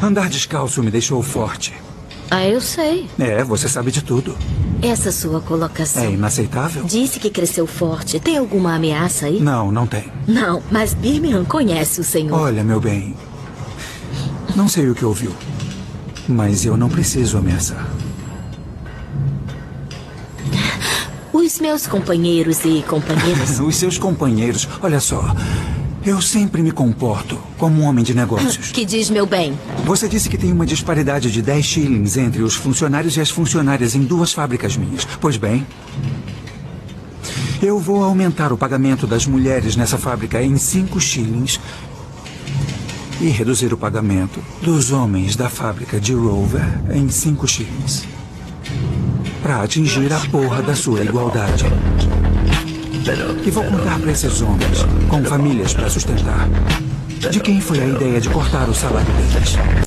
Andar descalço me deixou forte. Ah, eu sei. É, você sabe de tudo. Essa sua colocação. É inaceitável? Disse que cresceu forte. Tem alguma ameaça aí? Não, não tem. Não, mas Birmingham conhece o senhor. Olha, meu bem. Não sei o que ouviu, mas eu não preciso ameaçar. Os meus companheiros e companheiras... Os seus companheiros, olha só. Eu sempre me comporto como um homem de negócios. Que diz, meu bem? Você disse que tem uma disparidade de 10 shillings entre os funcionários e as funcionárias em 2 fábricas minhas. Pois bem, eu vou aumentar o pagamento das mulheres nessa fábrica em 5 shillings e reduzir o pagamento dos homens da fábrica de Rover em 5 shillings. Para atingir a porra da sua igualdade. E vou contar para esses homens, com famílias para sustentar, de quem foi a ideia de cortar o salário deles.